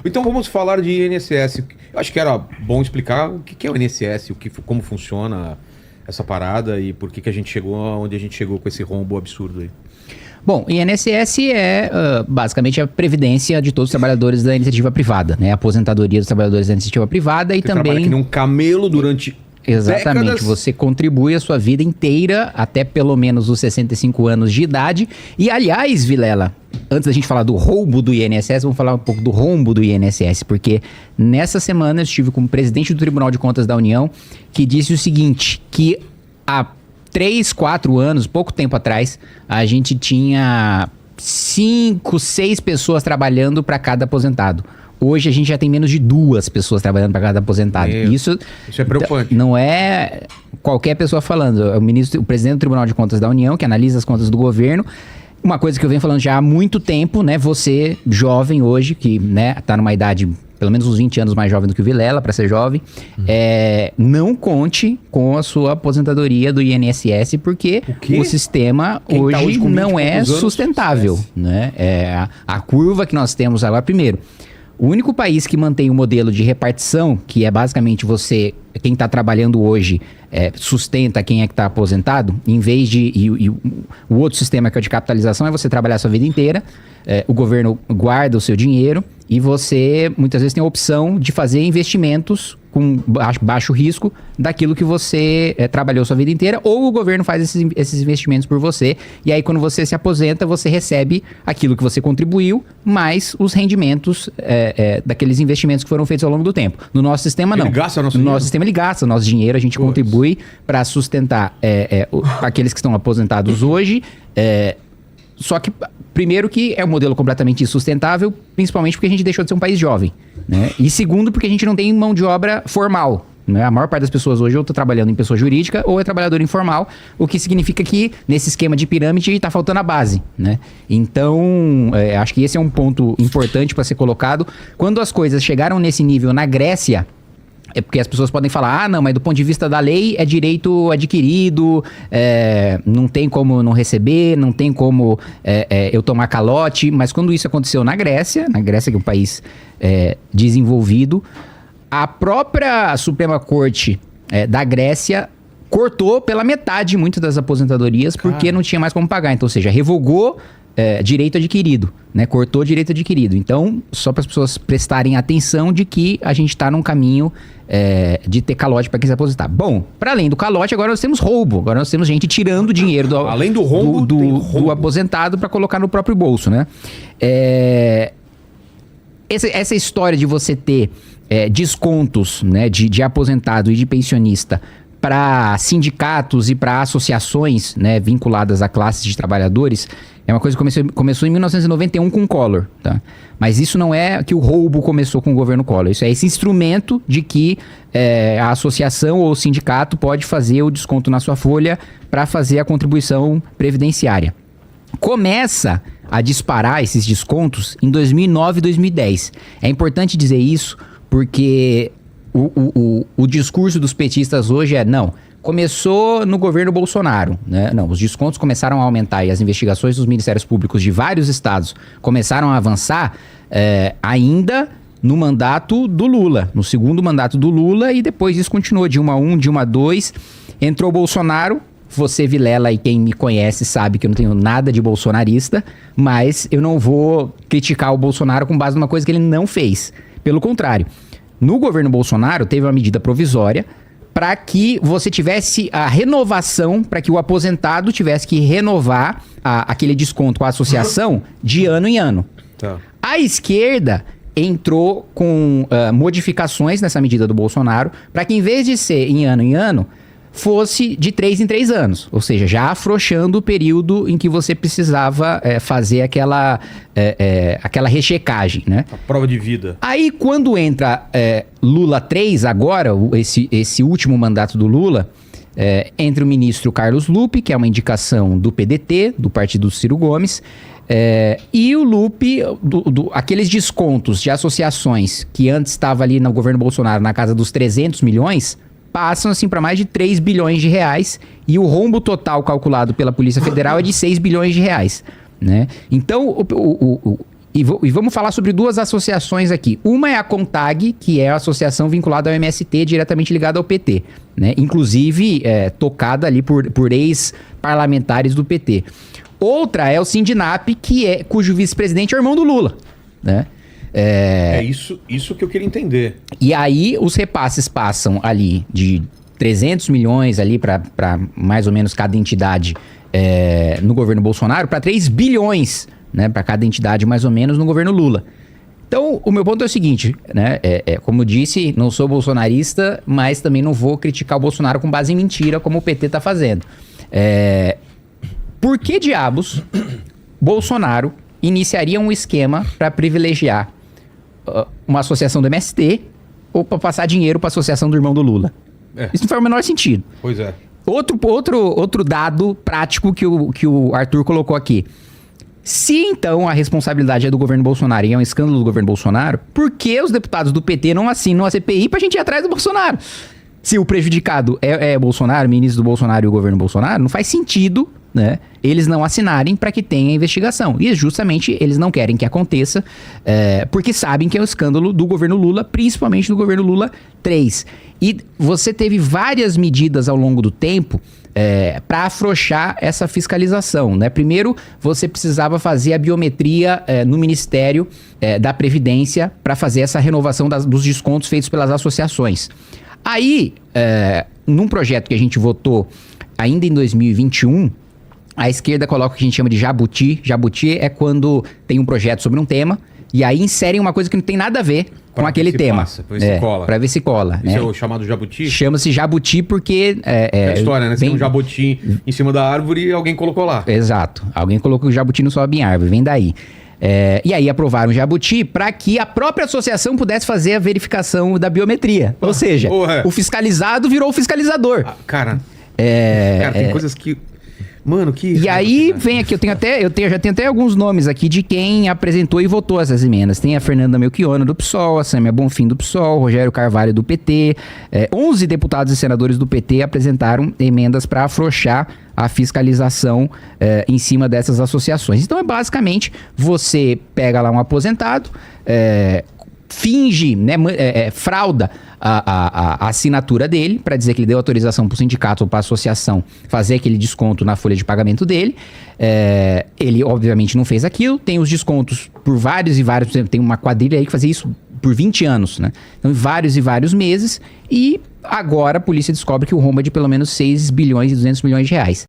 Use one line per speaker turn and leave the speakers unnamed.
Então vamos falar de INSS. Eu acho que era bom explicar o que é o INSS, como funciona essa parada e por que a gente chegou onde a gente chegou com esse rombo absurdo aí.
Bom, INSS é basicamente a previdência de todos os trabalhadores da iniciativa privada, né? A aposentadoria dos trabalhadores da iniciativa privada e
Você
também...
trabalha que nem um camelo durante
Exatamente,
décadas.
você contribui a sua vida inteira até pelo menos os 65 anos de idade. E aliás, Vilela, antes da gente falar do roubo do INSS, vamos falar um pouco do rombo do INSS, porque nessa semana eu estive com o presidente do Tribunal de Contas da União, que disse o seguinte, que há 3, 4 anos, pouco tempo atrás, a gente tinha 5, 6 pessoas trabalhando para cada aposentado. Hoje a gente já tem menos de 2 pessoas trabalhando para cada aposentado. Isso
é preocupante.
Não é qualquer pessoa falando. É o presidente do Tribunal de Contas da União, que analisa as contas do governo. Uma coisa que eu venho falando já há muito tempo, né? Você, jovem hoje, que tá numa idade pelo menos uns 20 anos mais jovem do que o Vilela, para ser jovem, não conte com a sua aposentadoria do INSS, porque o sistema hoje não é sustentável. Né? A curva que nós temos agora, primeiro, o único país que mantém o modelo de repartição, que é basicamente quem está trabalhando hoje, sustenta quem é que está aposentado, em vez de... E o outro sistema, que é o de capitalização, é você trabalhar a sua vida inteira, o governo guarda o seu dinheiro e você, muitas vezes, tem a opção de fazer investimentos com baixo risco daquilo que você trabalhou a sua vida inteira, ou o governo faz esses investimentos por você, e aí quando você se aposenta, você recebe aquilo que você contribuiu, mais os rendimentos daqueles investimentos que foram feitos ao longo do tempo. No nosso sistema, não.
Ele gasta nosso
dinheiro? No
dinheiro?
nosso sistema, ele gasta o nosso dinheiro, a gente contribui para sustentar aqueles que estão aposentados hoje, só que, primeiro, que é um modelo completamente insustentável, principalmente porque a gente deixou de ser um país jovem, né? E segundo, porque a gente não tem mão de obra formal, né? A maior parte das pessoas hoje ou está trabalhando em pessoa jurídica ou é trabalhador informal, o que significa que, nesse esquema de pirâmide, está faltando a base, né? Então, acho que esse é um ponto importante para ser colocado. Quando as coisas chegaram nesse nível na Grécia... É porque as pessoas podem falar, não, mas do ponto de vista da lei é direito adquirido, não tem como não receber, não tem como eu tomar calote. Mas quando isso aconteceu na Grécia, que é um país desenvolvido, a própria Suprema Corte da Grécia cortou pela metade muitas das aposentadorias porque não tinha mais como pagar. Então, ou seja, revogou direito adquirido, né? Cortou direito adquirido. Então, só para as pessoas prestarem atenção de que a gente está num caminho de ter calote para quem se aposentar. Bom, para além do calote, agora nós temos roubo. Agora nós temos gente tirando dinheiro
além do rombo,
do aposentado para colocar no próprio bolso, né? Essa história de você ter descontos, né, de aposentado e de pensionista para sindicatos e para associações, né, vinculadas a classes de trabalhadores, é uma coisa que começou em 1991 com o Collor, tá? Mas isso não é que o roubo começou com o governo Collor. Isso é esse instrumento de que a associação ou o sindicato pode fazer o desconto na sua folha para fazer a contribuição previdenciária. Começa a disparar esses descontos em 2009 e 2010. É importante dizer isso porque o discurso dos petistas hoje começou no governo Bolsonaro, né? Não, os descontos começaram a aumentar e as investigações dos ministérios públicos de vários estados começaram a avançar ainda no mandato do Lula, no segundo mandato do Lula, e depois isso continuou, Dilma 1, Dilma 2, entrou o Bolsonaro. Você, Vilela, e quem me conhece sabe que eu não tenho nada de bolsonarista, mas eu não vou criticar o Bolsonaro com base numa coisa que ele não fez. Pelo contrário, no governo Bolsonaro teve uma medida provisória para que você tivesse a renovação, para que o aposentado tivesse que renovar aquele desconto com a associação de ano em ano.
Tá.
A esquerda entrou com modificações nessa medida do Bolsonaro para que, em vez de ser em ano, fosse de 3 em 3 anos. Ou seja, já afrouxando o período em que você precisava fazer aquela rechecagem, né?
A prova de vida.
Aí, quando entra Lula 3 agora, esse último mandato do Lula, entra o ministro Carlos Lupe, que é uma indicação do PDT, do partido do Ciro Gomes, e o Lupe, aqueles descontos de associações que antes estava ali no governo Bolsonaro na casa dos 300 milhões, passam assim para mais de 3 bilhões de reais, e o rombo total calculado pela Polícia Federal é de 6 bilhões de reais, né? Então, E vamos falar sobre duas associações aqui. Uma é a CONTAG, que é a associação vinculada ao MST, diretamente ligada ao PT. Né? Inclusive, tocada ali por ex-parlamentares do PT. Outra é o Sindinap, cujo vice-presidente é o irmão do Lula. Né?
É isso que eu queria entender.
E aí, os repasses passam ali de 300 milhões ali para mais ou menos cada entidade no governo Bolsonaro, para 3 bilhões, né, para cada entidade mais ou menos no governo Lula. Então, o meu ponto é o seguinte, né, como eu disse, não sou bolsonarista, mas também não vou criticar o Bolsonaro com base em mentira, como o PT está fazendo. Por que diabos Bolsonaro iniciaria um esquema para privilegiar uma associação do MST ou para passar dinheiro para a associação do irmão do Lula? Isso não faz o menor sentido.
Pois é.
Outro dado prático que o Arthur colocou aqui. Se então a responsabilidade é do governo Bolsonaro e é um escândalo do governo Bolsonaro, por que os deputados do PT não assinam a CPI pra gente ir atrás do Bolsonaro? Se o prejudicado é Bolsonaro, o ministro do Bolsonaro e o governo Bolsonaro, não faz sentido, né, eles não assinarem para que tenha investigação. E justamente eles não querem que aconteça, porque sabem que é o escândalo do governo Lula, principalmente do governo Lula 3. E você teve várias medidas ao longo do tempo para afrouxar essa fiscalização, né? Primeiro, você precisava fazer a biometria no Ministério da Previdência para fazer essa renovação dos descontos feitos pelas associações. Aí, num projeto que a gente votou ainda em 2021, a esquerda coloca o que a gente chama de jabuti. Jabuti é quando tem um projeto sobre um tema e aí inserem uma coisa que não tem nada a ver com aquele tema.
Pra ver se cola.
Pra ver se cola.
Esse
né?
é o chamado jabuti?
Chama-se jabuti porque...
É a história, né? Você tem um jabuti em cima da árvore e alguém colocou lá.
Exato. Alguém colocou que o jabuti não sobe em árvore, vem daí. E aí aprovaram o jabuti para que a própria associação pudesse fazer a verificação da biometria. Ou seja, o fiscalizado virou o fiscalizador.
Cara, tem coisas que... Mano, que...
E aí vem aqui, já tenho até alguns nomes aqui de quem apresentou e votou essas emendas. Tem a Fernanda Melchiona do PSOL, a Sâmia Bonfim do PSOL, Rogério Carvalho do PT. 11 deputados e senadores do PT apresentaram emendas para afrouxar a fiscalização em cima dessas associações. Então é basicamente, você pega lá um aposentado, finge, né, frauda a assinatura dele para dizer que ele deu autorização para o sindicato ou para a associação fazer aquele desconto na folha de pagamento dele. Ele obviamente não fez aquilo, tem os descontos por vários e vários, tem uma quadrilha aí que fazia isso por 20 anos, né? Então, vários e vários meses, e agora a polícia descobre que o rombo é de pelo menos 6 bilhões e 200 milhões de reais.